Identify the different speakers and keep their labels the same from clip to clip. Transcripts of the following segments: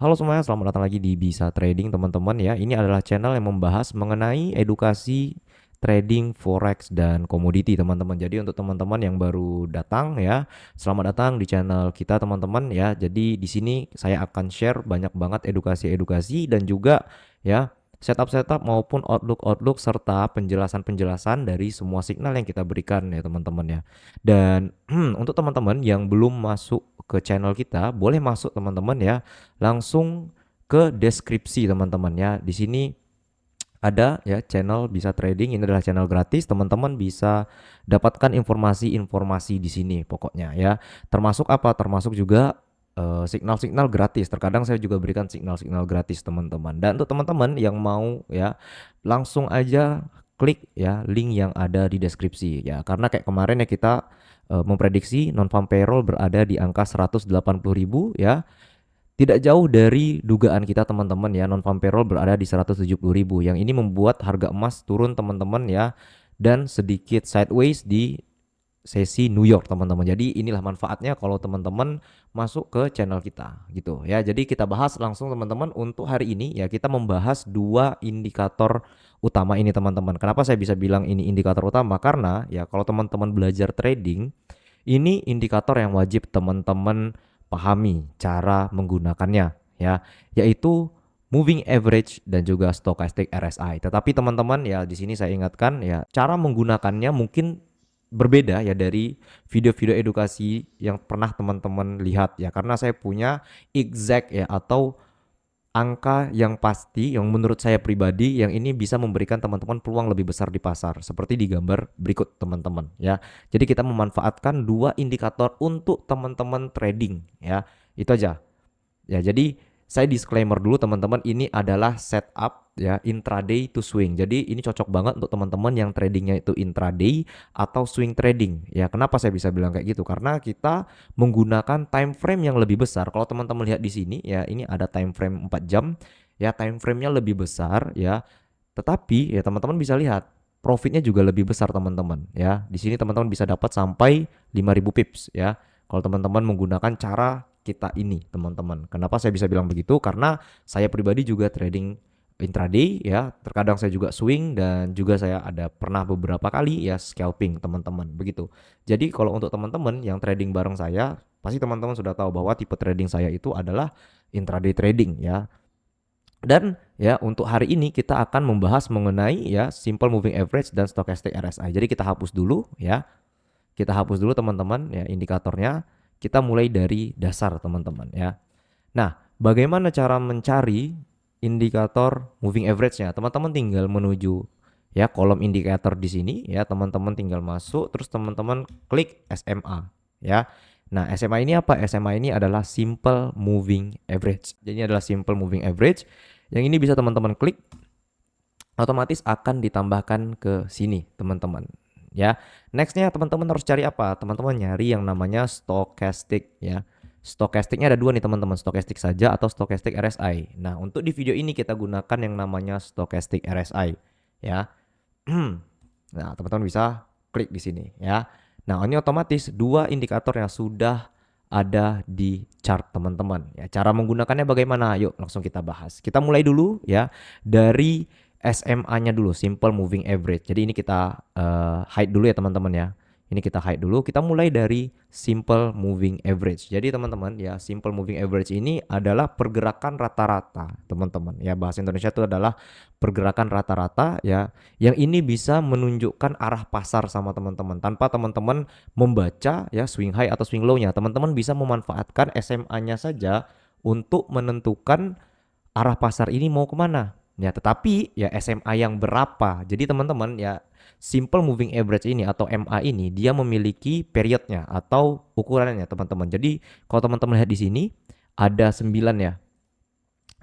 Speaker 1: Halo semuanya, selamat datang lagi di Bisa Trading teman-teman ya. Ini adalah channel yang membahas mengenai edukasi trading forex dan komoditi teman-teman. Jadi untuk teman-teman yang baru datang ya, selamat datang di channel kita teman-teman ya. Jadi di sini saya akan share banyak banget edukasi-edukasi dan juga ya setup-setup maupun outlook-outlook serta penjelasan-penjelasan dari semua signal yang kita berikan ya teman-teman ya. Dan untuk teman-teman yang belum masuk ke channel kita, boleh masuk teman-teman ya langsung ke deskripsi teman-teman ya. Di sini ada ya channel Bisa Trading, ini adalah channel gratis. Teman-teman bisa dapatkan informasi-informasi di sini pokoknya ya. Termasuk apa? Termasuk juga signal-signal gratis. Terkadang saya juga berikan signal-signal gratis teman-teman. Dan untuk teman-teman yang mau ya langsung aja klik ya link yang ada di deskripsi ya. Karena kayak kemarin ya kita memprediksi non farm payroll berada di angka 180.000 ya. Tidak jauh dari dugaan kita teman-teman ya, non farm payroll berada di 170.000. Yang ini membuat harga emas turun teman-teman ya, dan sedikit sideways di sesi New York teman-teman. Jadi inilah manfaatnya kalau teman-teman masuk ke channel kita gitu ya. Jadi kita bahas langsung teman-teman untuk hari ini ya, kita membahas dua indikator utama ini teman-teman. Kenapa saya bisa bilang ini indikator utama? Karena ya kalau teman-teman belajar trading, ini indikator yang wajib teman-teman pahami cara menggunakannya ya, yaitu moving average dan juga stochastic RSI. Tetapi teman-teman ya di sini saya ingatkan ya, cara menggunakannya mungkin berbeda ya dari video-video edukasi yang pernah teman-teman lihat ya, karena saya punya exact ya atau angka yang pasti yang menurut saya pribadi yang ini bisa memberikan teman-teman peluang lebih besar di pasar seperti di gambar berikut teman-teman ya. Jadi kita memanfaatkan dua indikator untuk teman-teman trading ya. Itu aja. Ya, jadi saya disclaimer dulu teman-teman, ini adalah setup ya intraday to swing. Jadi ini cocok banget untuk teman-teman yang tradingnya itu intraday atau swing trading. Ya, kenapa saya bisa bilang kayak gitu? Karena kita menggunakan time frame yang lebih besar. Kalau teman-teman lihat di sini ya, ini ada time frame 4 jam. Ya, time frame-nya lebih besar ya. Tetapi ya teman-teman bisa lihat profitnya juga lebih besar teman-teman ya. Di sini teman-teman bisa dapat sampai 5.000 pips ya. Kalau teman-teman menggunakan cara kita ini teman-teman. Kenapa saya bisa bilang begitu? Karena saya pribadi juga trading intraday ya. Terkadang saya juga swing dan juga saya ada pernah beberapa kali ya scalping teman-teman begitu. Jadi kalau untuk teman-teman yang trading bareng saya, pasti teman-teman sudah tahu bahwa tipe trading saya itu adalah intraday trading ya. Dan ya untuk hari ini kita akan membahas mengenai ya simple moving average dan stochastic RSI. Jadi kita hapus dulu ya. Kita hapus dulu teman-teman ya indikatornya. Kita mulai dari dasar teman-teman ya. Nah, bagaimana cara mencari indikator moving average-nya? Teman-teman tinggal menuju ya kolom indikator di sini ya, teman-teman tinggal masuk terus teman-teman klik SMA ya. Nah, SMA ini apa? SMA ini adalah simple moving average. Jadi ini adalah simple moving average. Yang ini bisa teman-teman klik, otomatis akan ditambahkan ke sini teman-teman ya. Nextnya teman-teman harus cari apa? Teman-teman nyari yang namanya stochastic ya. Stochasticnya ada dua nih teman-teman, stochastic saja atau stochastic RSI. Nah untuk di video ini kita gunakan yang namanya stochastic RSI ya. Nah teman-teman bisa klik di sini ya. Nah ini otomatis dua indikator yang sudah ada di chart teman-teman ya. Cara menggunakannya bagaimana? Yuk langsung kita bahas. Kita mulai dulu ya dari SMA-nya dulu, simple moving average. Jadi ini kita hide dulu ya teman-teman ya. Ini kita hide dulu. Kita mulai dari simple moving average. Jadi teman-teman ya, simple moving average ini adalah pergerakan rata-rata, teman-teman. Ya, bahasa Indonesia itu adalah pergerakan rata-rata ya. Yang ini bisa menunjukkan arah pasar sama teman-teman. Tanpa teman-teman membaca ya swing high atau swing low-nya, teman-teman bisa memanfaatkan SMA-nya saja untuk menentukan arah pasar ini mau kemana. Ya, tetapi ya SMA yang berapa. Jadi teman-teman ya simple moving average ini atau MA ini dia memiliki periodnya atau ukurannya teman-teman. Jadi kalau teman-teman lihat di sini ada 9 ya.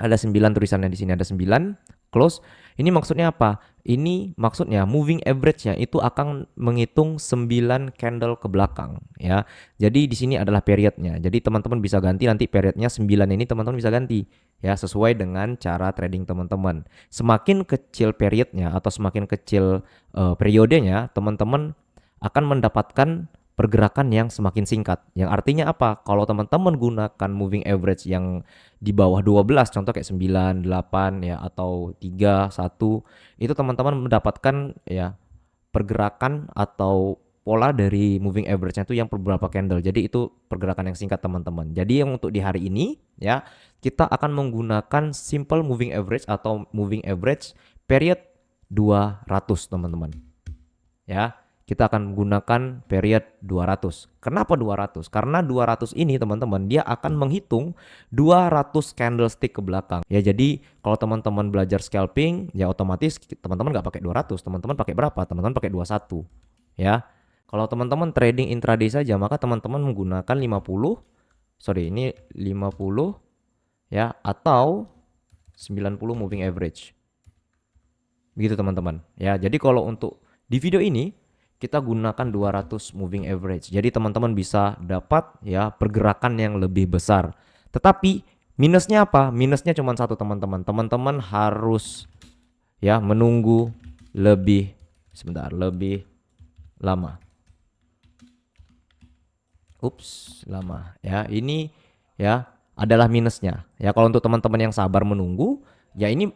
Speaker 1: Ada 9 tulisannya di sini, ada 9 close. Ini maksudnya apa? Ini maksudnya moving average-nya itu akan menghitung 9 candle ke belakang ya. Jadi di sini adalah periodnya. Jadi teman-teman bisa ganti nanti periodnya 9 ini teman-teman bisa ganti ya sesuai dengan cara trading teman-teman. Semakin kecil periodnya atau semakin kecil periodenya, teman-teman akan mendapatkan pergerakan yang semakin singkat. Yang artinya apa? Kalau teman-teman gunakan moving average yang di bawah 12, contoh kayak 9, 8 ya atau 3, 1, itu teman-teman mendapatkan ya pergerakan atau pola dari moving average-nya itu yang beberapa candle. Jadi itu pergerakan yang singkat teman-teman. Jadi yang untuk di hari ini ya kita akan menggunakan simple moving average atau moving average period 200 teman-teman. Ya, kita akan menggunakan period 200. Kenapa 200? Karena 200 ini teman-teman dia akan menghitung 200 candlestick ke belakang. Ya jadi kalau teman-teman belajar scalping ya otomatis teman-teman nggak pakai 200, teman-teman pakai berapa? Teman-teman pakai 21. Ya. Kalau teman-teman trading intraday saja maka teman-teman menggunakan 50, sorry ini 50 ya atau 90 moving average. Begitu teman-teman. Ya, jadi kalau untuk di video ini kita gunakan 200 moving average. Jadi teman-teman bisa dapat ya pergerakan yang lebih besar. Tetapi minusnya apa? Minusnya cuma satu teman-teman. Teman-teman harus ya menunggu lebih lebih lama. Lama ya. Ini ya adalah minusnya. Ya kalau untuk teman-teman yang sabar menunggu, ya ini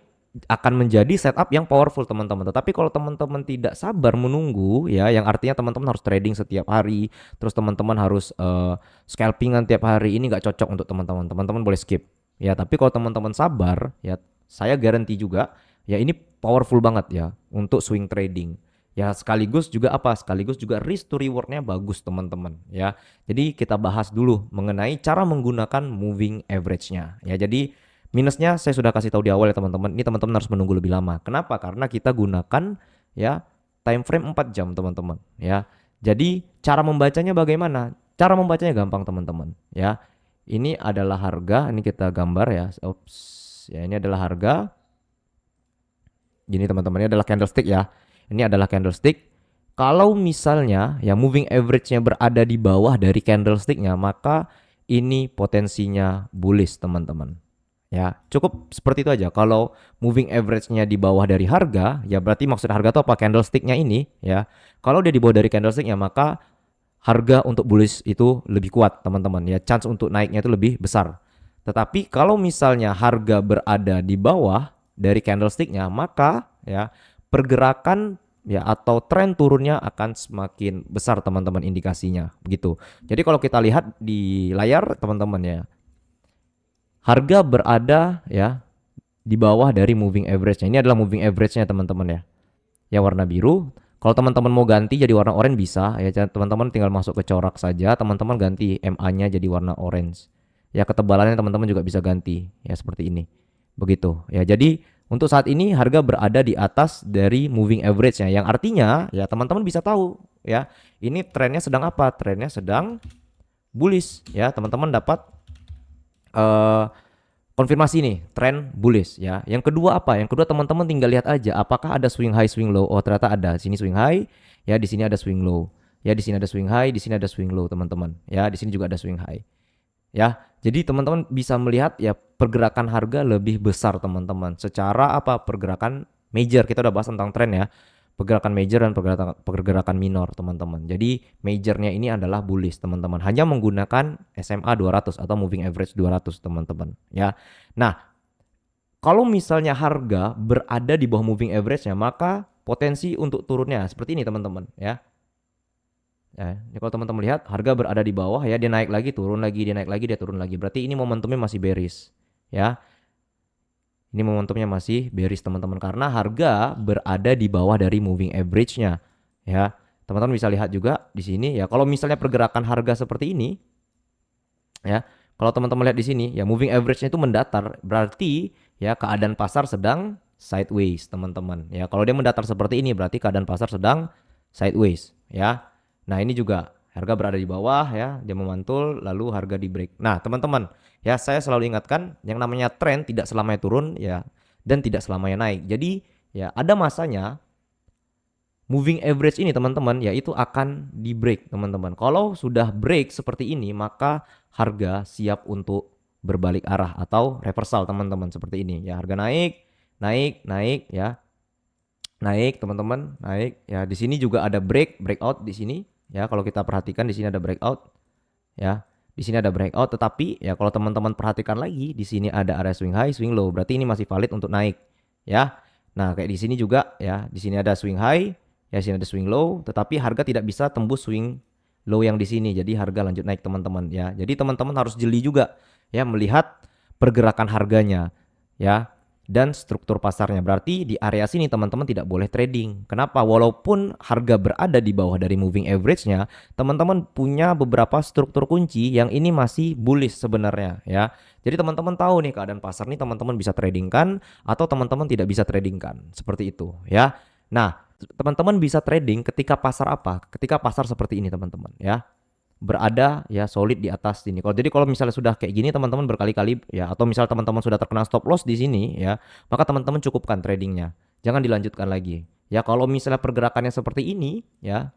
Speaker 1: akan menjadi setup yang powerful teman-teman. Tetapi kalau teman-teman tidak sabar menunggu ya yang artinya teman-teman harus trading setiap hari, terus teman-teman harus scalpingan tiap hari, ini nggak cocok untuk teman-teman. Teman-teman boleh skip. Ya, tapi kalau teman-teman sabar ya saya garansi juga ya ini powerful banget ya untuk swing trading. Ya sekaligus juga apa? Sekaligus juga risk to rewardnya bagus teman-teman ya. Jadi kita bahas dulu mengenai cara menggunakan moving average-nya. Ya jadi minusnya saya sudah kasih tahu di awal ya teman-teman. Ini teman-teman harus menunggu lebih lama. Kenapa? Karena kita gunakan ya time frame 4 jam teman-teman ya. Jadi cara membacanya bagaimana? Cara membacanya gampang teman-teman ya. Ini adalah harga, ini kita gambar ya. Ya ini adalah harga. Gini teman-teman, ini adalah candlestick ya. Ini adalah candlestick. Kalau misalnya ya moving average-nya berada di bawah dari candlestick-nya, maka ini potensinya bullish teman-teman. Ya, cukup seperti itu aja. Kalau moving average-nya di bawah dari harga, ya berarti maksud harga itu apa? Candlestick-nya ini, ya. Kalau dia di bawah dari candlestick-nya, maka harga untuk bullish itu lebih kuat, teman-teman. Ya, chance untuk naiknya itu lebih besar. Tetapi kalau misalnya harga berada di bawah dari candlestick-nya, maka ya pergerakan ya atau tren turunnya akan semakin besar, teman-teman, indikasinya begitu. Jadi kalau kita lihat di layar, teman-teman ya, harga berada ya di bawah dari moving average-nya. Ini adalah moving average-nya teman-teman ya. Yang warna biru. Kalau teman-teman mau ganti jadi warna oranye bisa ya, teman-teman tinggal masuk ke corak saja, teman-teman ganti MA-nya jadi warna orange. Ya ketebalannya teman-teman juga bisa ganti ya seperti ini. Begitu. Ya jadi untuk saat ini harga berada di atas dari moving average-nya yang artinya ya teman-teman bisa tahu ya ini trennya sedang apa? Trennya sedang bullish ya. Teman-teman dapat konfirmasi nih tren bullish ya. Yang kedua apa? Yang kedua teman-teman tinggal lihat aja apakah ada swing high swing low. Oh ternyata ada. Sini swing high ya, di sini ada swing low. Ya di sini ada swing high, di sini ada swing low teman-teman. Ya di sini juga ada swing high. Ya. Jadi teman-teman bisa melihat ya pergerakan harga lebih besar teman-teman. Secara apa? Pergerakan major. Kita udah bahas tentang tren ya. Pergerakan major dan pergerakan minor teman-teman. Jadi majornya ini adalah bullish teman-teman. Hanya menggunakan SMA 200 atau moving average 200 teman-teman ya. Nah, kalau misalnya harga berada di bawah moving average-nya, maka potensi untuk turunnya seperti ini teman-teman ya. Ya, ini kalau teman-teman lihat harga berada di bawah ya, dia naik lagi, turun lagi, dia naik lagi, dia turun lagi. Berarti ini momentumnya masih bearish ya. Ini momentumnya masih bearish teman-teman karena harga berada di bawah dari moving average-nya ya. Teman-teman bisa lihat juga di sini ya. Kalau misalnya pergerakan harga seperti ini ya. Kalau teman-teman lihat di sini ya moving average-nya itu mendatar, berarti ya keadaan pasar sedang sideways teman-teman. Ya, kalau dia mendatar seperti ini berarti keadaan pasar sedang sideways ya. Nah, ini juga harga berada di bawah ya, dia memantul lalu harga di break. Nah, teman-teman, ya saya selalu ingatkan yang namanya tren tidak selamanya turun ya dan tidak selamanya naik. Jadi, ya ada masanya moving average ini teman-teman ya itu akan di break teman-teman. Kalau sudah break seperti ini maka harga siap untuk berbalik arah atau reversal teman-teman seperti ini. Ya, harga naik, naik, naik ya. Naik teman-teman, naik ya. Di sini juga ada breakout di sini ya. Kalau kita perhatikan di sini ada breakout, ya. Di sini ada breakout, tetapi ya kalau teman-teman perhatikan lagi di sini ada area swing high, swing low. Berarti ini masih valid untuk naik, ya. Nah, kayak di sini juga ya, di sini ada swing high, ya di sini ada swing low, tetapi harga tidak bisa tembus swing low yang di sini. Jadi harga lanjut naik teman-teman ya. Jadi teman-teman harus jeli juga ya melihat pergerakan harganya ya dan struktur pasarnya. Berarti di area sini teman-teman tidak boleh trading. Kenapa? Walaupun harga berada di bawah dari moving average-nya, teman-teman punya beberapa struktur kunci yang ini masih bullish sebenarnya ya. Jadi teman-teman tahu nih keadaan pasar nih, teman-teman bisa tradingkan atau teman-teman tidak bisa tradingkan. Seperti itu ya. Nah, teman-teman bisa trading ketika pasar apa? Ketika pasar seperti ini teman-teman ya, berada ya solid di atas sini. Kalau misalnya sudah kayak gini teman-teman berkali-kali ya, atau misal teman-teman sudah terkena stop loss di sini ya, maka teman-teman cukupkan tradingnya. Jangan dilanjutkan lagi. Ya kalau misalnya pergerakannya seperti ini ya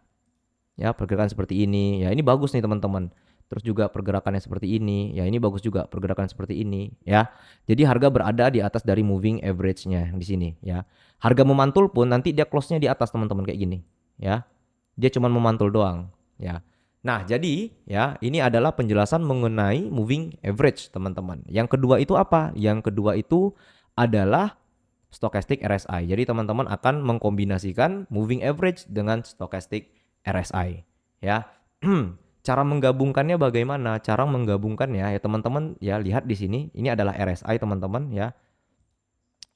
Speaker 1: pergerakan seperti ini ya, ini bagus nih teman-teman. Terus juga pergerakannya seperti ini ya, ini bagus juga pergerakan seperti ini ya. Jadi harga berada di atas dari moving average-nya di sini ya. Harga memantul pun nanti dia close-nya di atas teman-teman kayak gini ya. Dia cuma memantul doang ya. Nah, jadi ya ini adalah penjelasan mengenai moving average teman-teman. Yang kedua itu apa? Yang kedua itu adalah stochastic RSI. Jadi teman-teman akan mengkombinasikan moving average dengan stochastic RSI ya. Cara menggabungkannya bagaimana? Cara menggabungkannya ya teman-teman ya, lihat di sini ini adalah RSI teman-teman ya.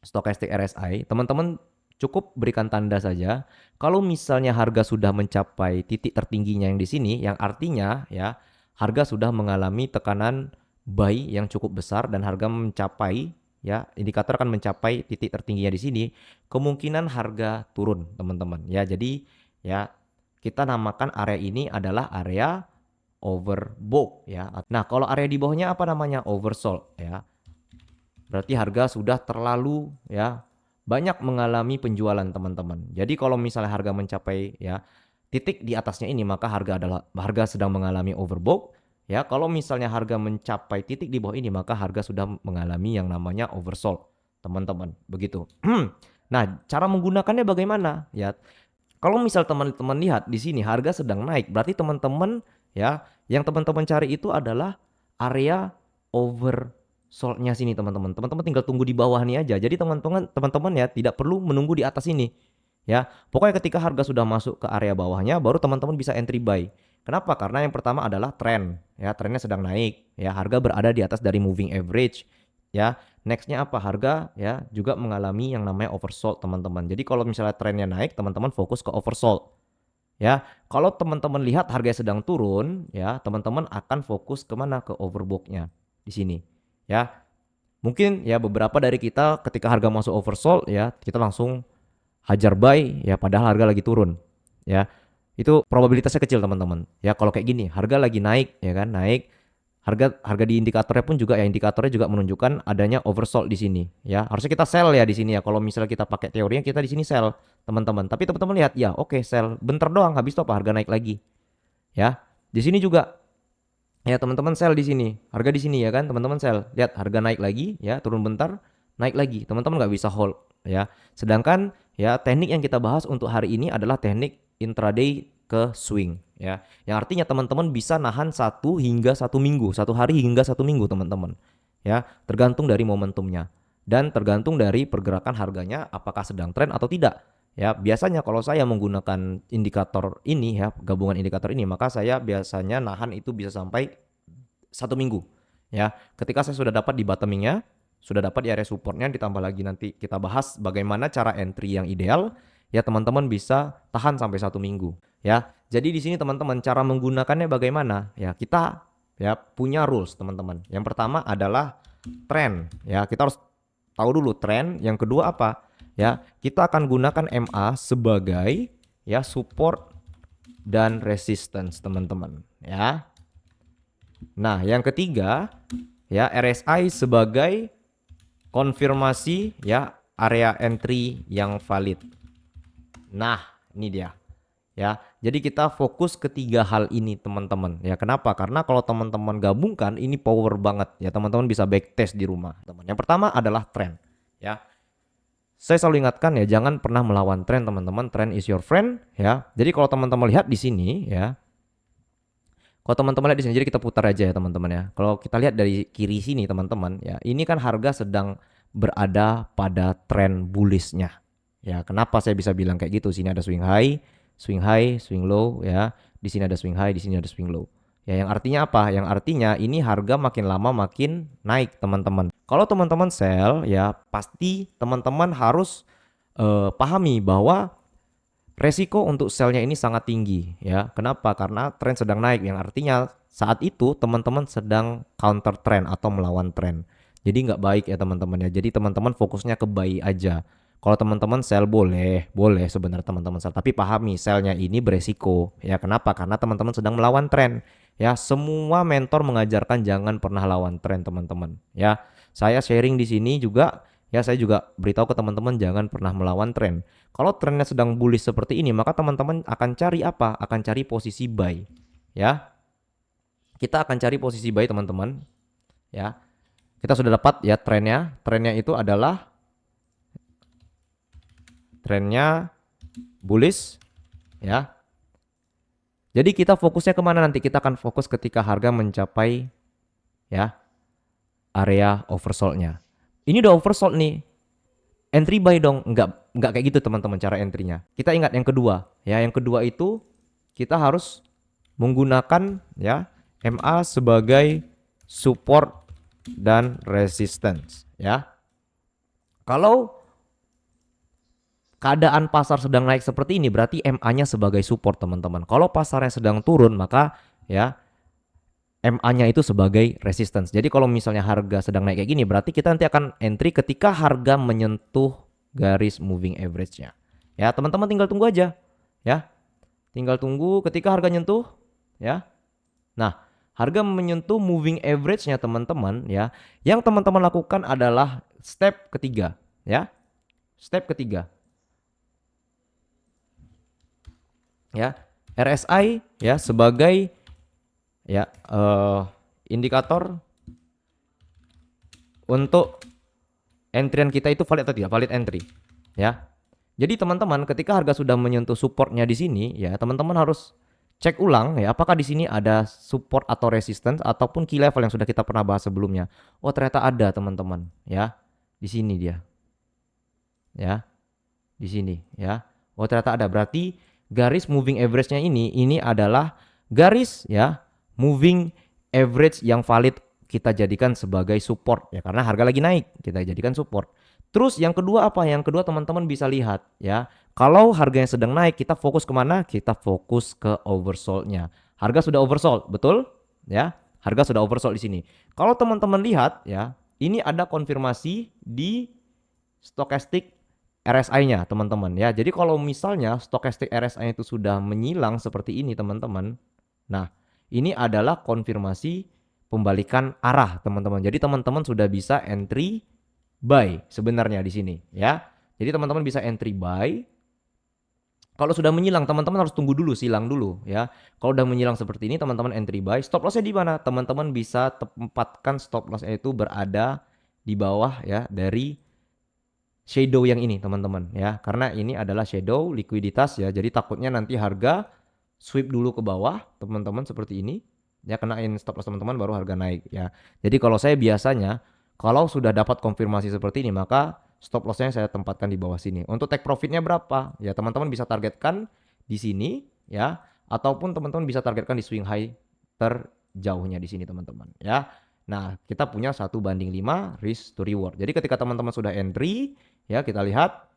Speaker 1: Stochastic RSI, teman-teman cukup berikan tanda saja kalau misalnya harga sudah mencapai titik tertingginya yang di sini, yang artinya ya harga sudah mengalami tekanan buy yang cukup besar dan harga mencapai ya, indikator akan mencapai titik tertingginya di sini, kemungkinan harga turun teman-teman ya. Jadi ya kita namakan area ini adalah area overbought ya. Nah, kalau area di bawahnya apa namanya? Oversold ya. Berarti harga sudah terlalu ya banyak mengalami penjualan teman-teman. Jadi kalau misalnya harga mencapai ya titik di atasnya ini, maka harga sedang mengalami overbought ya. Kalau misalnya harga mencapai titik di bawah ini, maka harga sudah mengalami yang namanya oversold teman-teman. Begitu. Nah, cara menggunakannya bagaimana ya? Kalau misal teman-teman lihat di sini harga sedang naik, berarti teman-teman ya yang teman-teman cari itu adalah area oversold-nya sini teman-teman. Teman-teman tinggal tunggu di bawah nih aja. Jadi teman-teman ya tidak perlu menunggu di atas ini. Ya, pokoknya ketika harga sudah masuk ke area bawahnya baru teman-teman bisa entry buy. Kenapa? Karena yang pertama adalah tren. Ya, trennya sedang naik. Ya, harga berada di atas dari moving average. Ya, nextnya apa? Harga ya juga mengalami yang namanya oversold teman-teman. Jadi kalau misalnya trennya naik, teman-teman fokus ke oversold. Ya, kalau teman-teman lihat harga sedang turun, ya teman-teman akan fokus kemana? Ke overbought-nya di sini. Ya, mungkin ya beberapa dari kita ketika harga masuk oversold ya kita langsung hajar buy ya, padahal harga lagi turun. Ya, itu probabilitasnya kecil teman-teman. Ya kalau kayak gini, harga lagi naik ya kan, naik. Harga di indikatornya pun juga ya, indikatornya juga menunjukkan adanya oversold di sini ya. Harusnya kita sell ya di sini ya. Kalau misalnya kita pakai teorinya kita di sini sell teman-teman. Tapi teman-teman lihat ya, oke, sell bentar doang, habis itu apa? Harga naik lagi. Ya. Di sini juga ya teman-teman sell di sini. Harga di sini ya kan, teman-teman sell. Lihat harga naik lagi ya, turun bentar, naik lagi. Teman-teman nggak bisa hold ya. Sedangkan ya teknik yang kita bahas untuk hari ini adalah teknik intraday ke swing ya, yang artinya teman-teman bisa nahan 1 hingga 1 minggu, 1 hari hingga 1 minggu teman-teman ya, tergantung dari momentumnya dan tergantung dari pergerakan harganya apakah sedang tren atau tidak ya. Biasanya kalau saya menggunakan indikator ini ya, gabungan indikator ini, maka saya biasanya nahan itu bisa sampai 1 minggu ya. Ketika saya sudah dapat di bottomingnya, sudah dapat di area supportnya, ditambah lagi nanti kita bahas bagaimana cara entry yang ideal ya, teman-teman bisa tahan sampai 1 minggu ya. Jadi di sini teman-teman cara menggunakannya bagaimana ya, kita ya punya rules teman-teman. Yang pertama adalah tren ya, kita harus tahu dulu tren. Yang kedua apa ya, kita akan gunakan MA sebagai ya support dan resistance teman-teman ya. Nah yang ketiga ya, RSI sebagai konfirmasi ya area entry yang valid. Nah ini dia ya. Jadi kita fokus ketiga hal ini teman-teman ya. Kenapa? Karena kalau teman-teman gabungkan ini power banget ya, teman-teman bisa backtest di rumah teman. Yang pertama adalah tren ya. Saya selalu ingatkan ya, jangan pernah melawan tren teman-teman. Trend is your friend ya. Jadi kalau teman-teman lihat di sini ya, Kalau teman-teman lihat di sini, jadi kita putar aja ya teman-teman ya. Kalau kita lihat dari kiri sini teman-teman ya, ini kan harga sedang berada pada tren bullishnya. Ya, kenapa saya bisa bilang kayak gitu? Sini ada swing high, swing low ya. Di sini ada swing high, di sini ada swing low. Ya, yang artinya apa? Yang artinya ini harga makin lama makin naik teman-teman. Kalau teman-teman sell ya, pasti teman-teman harus pahami bahwa resiko untuk sellnya ini sangat tinggi ya. Kenapa? Karena tren sedang naik, yang artinya saat itu teman-teman sedang counter trend atau melawan tren. Jadi nggak baik ya teman-teman ya. Jadi teman-teman fokusnya ke buy aja. Kalau teman-teman sell boleh sebenarnya teman-teman sell. Tapi pahami sellnya ini beresiko ya. Kenapa? Karena teman-teman sedang melawan tren. Ya, semua mentor mengajarkan jangan pernah lawan tren teman-teman. Ya, saya sharing di sini juga. Ya, saya juga beritahu ke teman-teman jangan pernah melawan tren. Kalau trennya sedang bullish seperti ini, maka teman-teman akan cari apa? Akan cari posisi buy. Ya, kita akan cari posisi buy teman-teman. Ya, kita sudah dapat ya trennya. Trennya itu adalah trennya bullish. Ya, jadi kita fokusnya kemana nanti? Kita akan fokus ketika harga mencapai ya area oversold-nya. Ini udah oversold nih. Entry buy dong. Enggak kayak gitu teman-teman cara entry-nya. Kita ingat yang kedua. Ya, yang kedua itu kita harus menggunakan ya MA sebagai support dan resistance ya. Kalau keadaan pasar sedang naik seperti ini berarti MA-nya sebagai support teman-teman. Kalau pasarnya sedang turun maka ya MA-nya itu sebagai resistance. Jadi kalau misalnya harga sedang naik kayak gini, berarti kita nanti akan entry ketika harga menyentuh garis moving average-nya. Ya, teman-teman tinggal tunggu aja. Ya, tinggal tunggu ketika harga nyentuh. Ya, nah harga menyentuh moving average-nya teman-teman ya. Yang teman-teman lakukan adalah step ketiga. Ya, step ketiga. Ya, RSI ya sebagai ya indikator untuk entryan kita itu valid atau tidak, valid entry ya. Jadi teman-teman ketika harga sudah menyentuh supportnya di sini ya, teman-teman harus cek ulang ya apakah di sini ada support atau resistance ataupun key level yang sudah kita pernah bahas sebelumnya. Oh, ternyata ada teman-teman ya. Di sini dia. Ya. Di sini ya. Oh, ternyata ada. Berarti garis moving average-nya ini adalah garis ya moving average yang valid kita jadikan sebagai support ya, karena harga lagi naik kita jadikan support. Terus yang kedua apa? Yang kedua teman-teman bisa lihat ya, kalau harganya sedang naik kita fokus kemana? Kita fokus ke oversold-nya. Harga sudah oversold, betul ya, harga sudah oversold di sini. Kalau teman-teman lihat ya, ini ada konfirmasi di stochastic RSI-nya teman-teman ya. Jadi kalau misalnya stochastic RSI itu sudah menyilang seperti ini teman-teman. Nah, ini adalah konfirmasi pembalikan arah teman-teman. Jadi teman-teman sudah bisa entry buy sebenarnya di sini ya. Jadi teman-teman bisa entry buy. Kalau sudah menyilang teman-teman harus tunggu dulu, silang dulu ya. Kalau udah menyilang seperti ini teman-teman entry buy. Stop loss-nya di mana? Teman-teman bisa tempatkan stop loss-nya itu berada di bawah ya dari shadow yang ini teman-teman ya, karena ini adalah shadow likuiditas ya, jadi takutnya nanti harga sweep dulu ke bawah teman-teman seperti ini ya, kenain stop loss teman-teman baru harga naik ya. Jadi kalau saya biasanya kalau sudah dapat konfirmasi seperti ini maka stop lossnya saya tempatkan di bawah sini. Untuk take profitnya berapa ya, teman-teman bisa targetkan di sini ya, ataupun teman-teman bisa targetkan di swing high terjauhnya di sini teman-teman ya. Nah, kita punya 1:5 risk to reward. Jadi ketika teman-teman sudah entry ya, kita lihat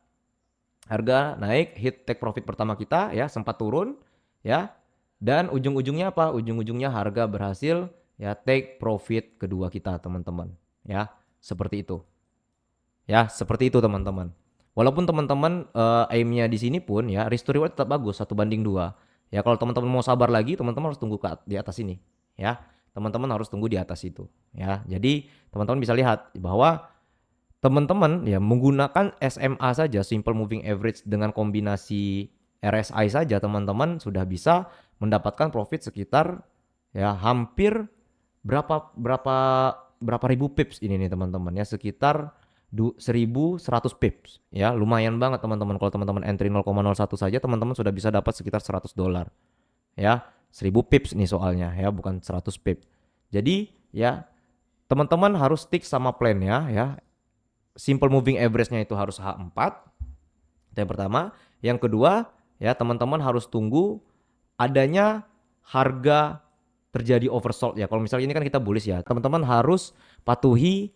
Speaker 1: harga naik, hit take profit pertama kita ya, sempat turun ya. Dan ujung-ujungnya apa? Ujung-ujungnya harga berhasil ya take profit kedua kita teman-teman ya. Seperti itu. Ya, seperti itu teman-teman. Walaupun teman-teman aim-nya di sini pun ya risk to reward tetap bagus 1:2. Ya, kalau teman-teman mau sabar lagi, teman-teman harus tunggu di atas ini ya. Teman-teman harus tunggu di atas itu ya. Jadi teman-teman bisa lihat bahwa teman-teman ya menggunakan SMA saja, simple moving average, dengan kombinasi RSI saja teman-teman sudah bisa mendapatkan profit sekitar ya hampir berapa ribu pips ini nih teman-teman ya, sekitar 1100 pips ya, lumayan banget teman-teman. Kalau teman-teman entry 0,01 saja teman-teman sudah bisa dapat sekitar $100 ya. 1000 pips nih soalnya ya, bukan 100 pips. Jadi ya teman-teman harus stick sama plan-nya ya. Simple moving average-nya itu harus H4. Itu yang pertama. Yang kedua, ya teman-teman harus tunggu adanya harga terjadi oversold ya. Kalau misalnya ini kan kita bullish ya, teman-teman harus patuhi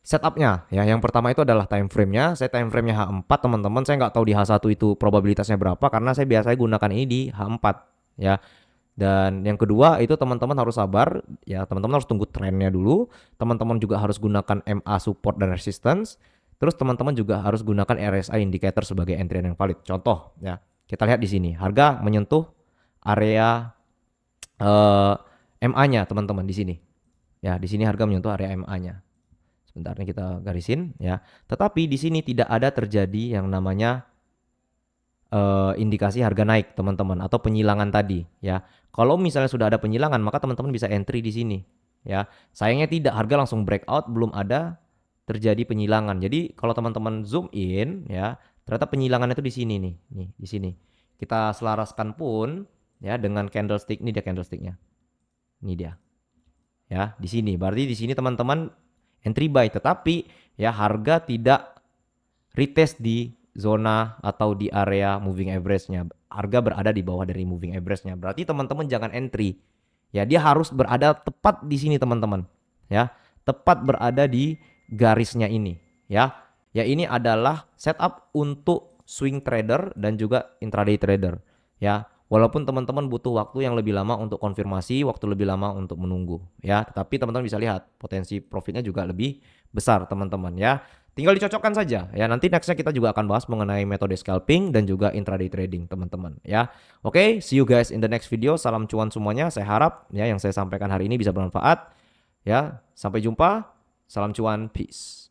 Speaker 1: setupnya ya. Yang pertama itu adalah time frame-nya. Saya time frame-nya H4 teman-teman. Saya nggak tahu di H1 itu probabilitasnya berapa karena saya biasanya gunakan ini di H4 ya. Dan yang kedua itu teman-teman harus sabar ya, teman-teman harus tunggu trennya dulu. Teman-teman juga harus gunakan MA support dan resistance. Terus teman-teman juga harus gunakan RSI indicator sebagai entry yang valid. Contoh ya, kita lihat di sini harga menyentuh area MA-nya teman-teman di sini. Ya, di sini harga menyentuh area MA-nya. Sebentar nih kita garisin ya. Tetapi di sini tidak ada terjadi yang namanya indikasi harga naik teman-teman atau penyilangan tadi ya. Kalau misalnya sudah ada penyilangan maka teman-teman bisa entry di sini ya. Sayangnya tidak, harga langsung breakout, belum ada terjadi penyilangan. Jadi kalau teman-teman zoom in ya, ternyata penyilangan itu di sini nih, di sini. Kita selaraskan pun ya dengan candlestick, ini dia candlesticknya. Ini dia. Ya, di sini. Berarti di sini teman-teman entry buy, tetapi ya harga tidak retest di zona atau di area moving average-nya. Harga berada di bawah dari moving average-nya. Berarti teman-teman jangan entry. Ya, dia harus berada tepat di sini teman-teman. Ya, tepat berada di garisnya ini, ya. Ya, ini adalah setup untuk swing trader dan juga intraday trader, ya. Walaupun teman-teman butuh waktu yang lebih lama untuk konfirmasi, waktu lebih lama untuk menunggu, ya. Tapi teman-teman bisa lihat potensi profitnya juga lebih besar, teman-teman, ya. Tinggal dicocokkan saja ya. Nanti nextnya kita juga akan bahas mengenai metode scalping dan juga intraday trading teman-teman ya. Oke, see you guys in the next video. Salam cuan semuanya. Saya harap ya yang saya sampaikan hari ini bisa bermanfaat ya. Sampai jumpa. Salam cuan, peace.